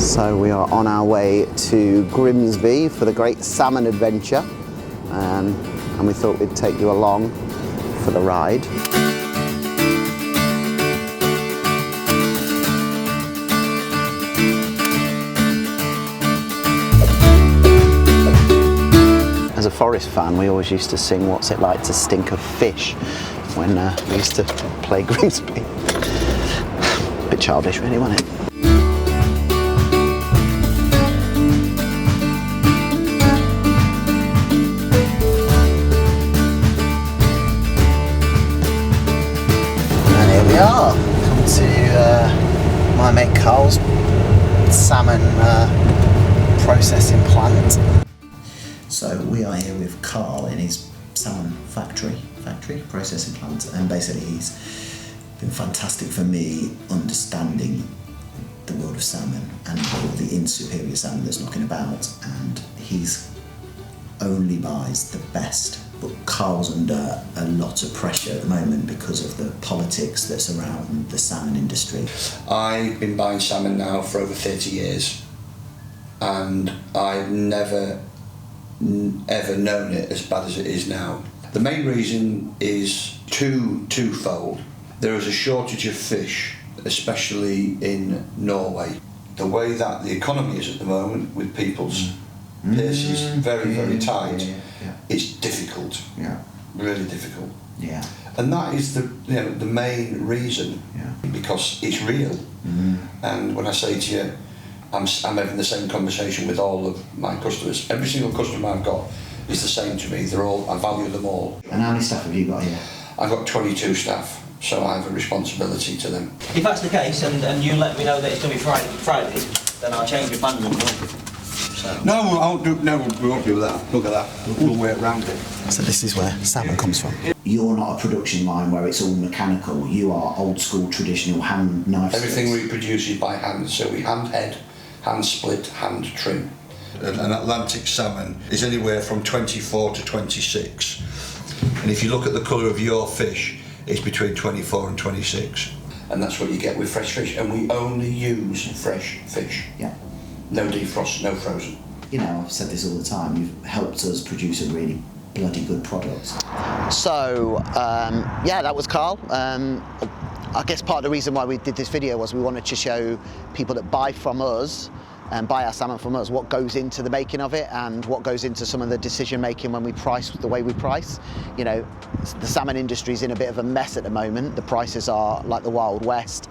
So we are on our way to Grimsby for the great salmon adventure, and we thought we'd take you along for the ride. As a Forest fan, we always used to sing "What's It Like to Stink of Fish" when we used to play Grimsby. Bit childish, really, wasn't it? We are come to my mate Carl's salmon processing plant. So we are here with Carl in his salmon factory processing plant, and basically he's been fantastic for me understanding the world of salmon and all the insuperior salmon that's knocking about, and he's only buys the best. But Carl's under a lot of pressure at the moment because of the politics that's around the salmon industry. I've been buying salmon now for over 30 years, and I've never ever known it as bad as it is now. The main reason is twofold. There is a shortage of fish, especially in Norway. The way that the economy is at the moment, with people's purses very, very tight, it's difficult. Really difficult. And that is the main reason, because it's real. And when I say to you, I'm having the same conversation with all of my customers. Every single customer I've got is the same to me. I value them all. And how many staff have you got here? I've got 22 staff, so I have a responsibility to them. If that's the case, and you let me know that it's going to be Friday, then I'll change your plans. No, we won't do that. Look at that. We'll work around it. So this is where salmon comes from. You're not a production line where it's all mechanical. You are old school, traditional hand knife. Everything we produce is by hand, so we hand head, hand split, hand trim. An Atlantic salmon is anywhere from 24 to 26. And if you look at the colour of your fish, it's between 24 and 26. And that's what you get with fresh fish. And we only use fresh fish. No defrost, no frozen. You know, I've said this all the time, you've helped us produce a really bloody good product. So, yeah, that was Carl. I guess part of the reason why we did this video was we wanted to show people that buy from us and buy our salmon from us what goes into the making of it and what goes into some of the decision making when we price the way we price. You know, the salmon industry's in a bit of a mess at the moment. The prices are like the Wild West.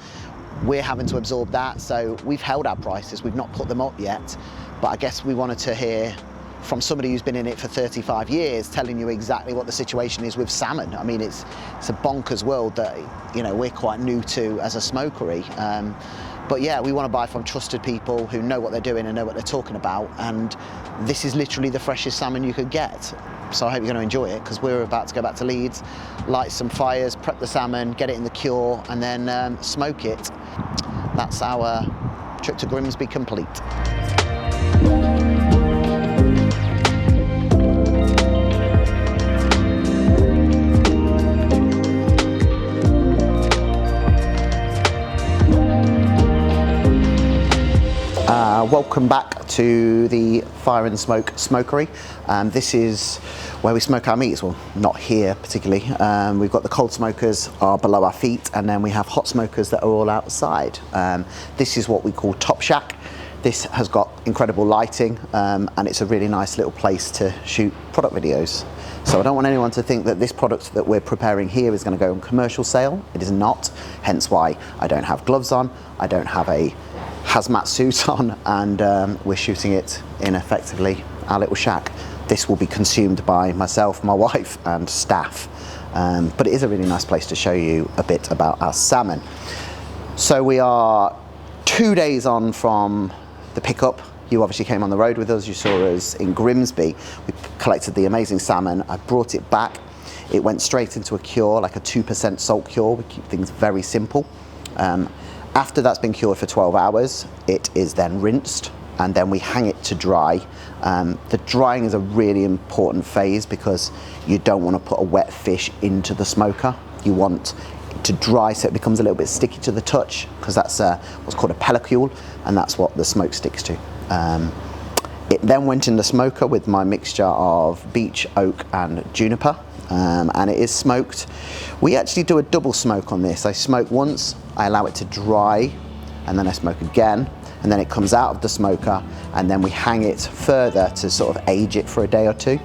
We're having to absorb that, so we've held our prices, we've not put them up yet, but I guess we wanted to hear from somebody who's been in it for 35 years telling you exactly what the situation is with salmon. I mean, it's a bonkers world that, you know, we're quite new to as a smokery. But yeah, we want to buy from trusted people who know what they're doing and know what they're talking about, and this is literally the freshest salmon you could get. So I hope you're going to enjoy it, because we're about to go back to Leeds, light some fires, prep the salmon, get it in the cure, and then smoke it. That's our trip to Grimsby complete. Welcome back to the Fire and Smoke Smokery. This is where we smoke our meats. Well, not here particularly. We've got the cold smokers are below our feet, and then we have hot smokers that are all outside. This is what we call Top Shack. This has got incredible lighting, and it's a really nice little place to shoot product videos. So I don't want anyone to think that this product that we're preparing here is going to go on commercial sale. It is not, hence why I don't have gloves on, I don't have a hazmat suit on, and we're shooting it in effectively our little shack. This will be consumed by myself, my wife and staff, but it is a really nice place to show you a bit about our salmon. So we are 2 days on from the pickup. You obviously came on the road with us, you saw us in Grimsby. We collected the amazing salmon, I brought it back. It went straight into a cure, like a 2% salt cure. We keep things very simple. After that's been cured for 12 hours, it is then rinsed, and then we hang it to dry. The drying is a really important phase because you don't want to put a wet fish into the smoker. You want to dry so it becomes a little bit sticky to the touch, because that's what's called a pellicule, and that's what the smoke sticks to. It then went in the smoker with my mixture of beech, oak and juniper, and it is smoked. We actually do a double smoke on this. I smoke once, I allow it to dry, and then I smoke again, and then it comes out of the smoker, and then we hang it further to sort of age it for a day or two,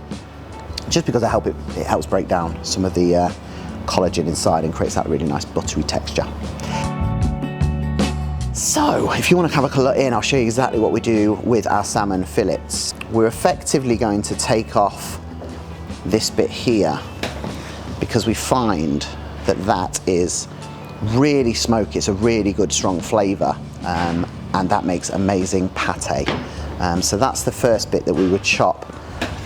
just because it helps break down some of the collagen inside and creates that really nice buttery texture. So, if you want to have a look in, I'll show you exactly what we do with our salmon fillets. We're effectively going to take off this bit here, because we find that that is really smoky. It's a really good strong flavour, and that makes amazing pate. So that's the first bit that we would chop.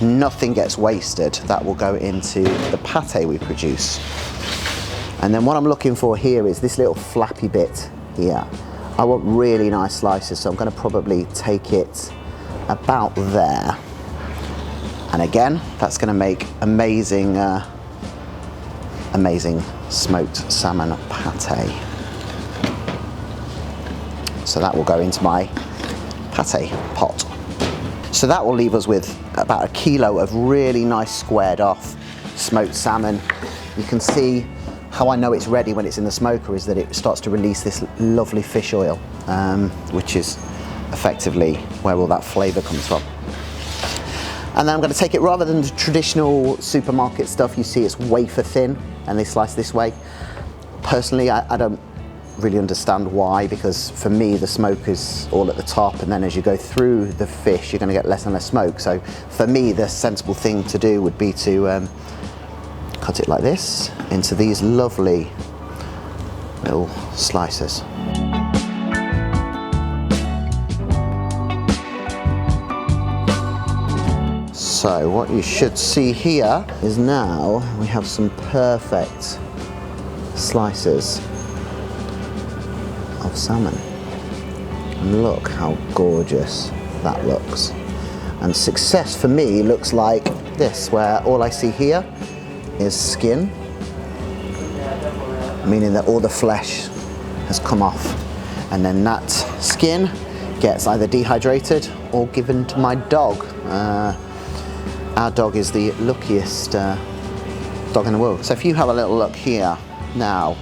Nothing gets wasted. That will go into the pate we produce. And then what I'm looking for here is this little flappy bit here. I want really nice slices, so I'm going to probably take it about there. And again, that's going to make amazing, amazing smoked salmon pate. So that will go into my pate pot. So that will leave us with about 1 kilo of really nice squared off smoked salmon. You can see how I know it's ready when it's in the smoker is that it starts to release this lovely fish oil, which is effectively where all that flavour comes from. And then I'm going to take it, rather than the traditional supermarket stuff you see, it's wafer thin and they slice this way. Personally, I don't really understand why, because for me the smoke is all at the top, and then as you go through the fish you're going to get less and less smoke. So for me the sensible thing to do would be to cut it like this into these lovely little slices. So what you should see here is now we have some perfect slices of salmon. And look how gorgeous that looks. And success for me looks like this, where all I see here is skin, meaning that all the flesh has come off, and then that skin gets either dehydrated or given to my dog. Our dog is the luckiest dog in the world. So if you have a little look here now,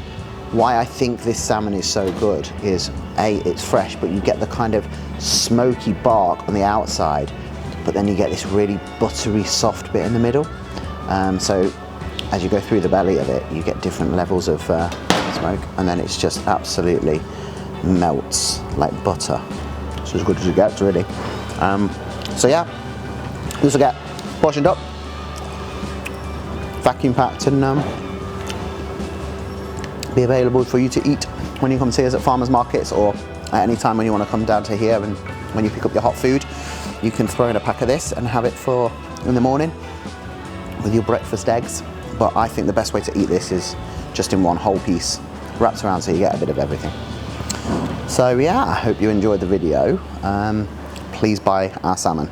why I think this salmon is so good is A, it's fresh, but you get the kind of smoky bark on the outside, but then you get this really buttery soft bit in the middle. So as you go through the belly of it, you get different levels of smoke, and then it's just absolutely melts like butter. It's as good as it gets, really. So yeah, this will get portioned up, vacuum packed, and be available for you to eat when you come see us at farmers markets, or at any time when you want to come down to here, and when you pick up your hot food you can throw in a pack of this and have it for in the morning with your breakfast eggs. But I think the best way to eat this is just in one whole piece, wrapped around, so you get a bit of everything. So yeah, I hope you enjoyed the video. Please buy our salmon.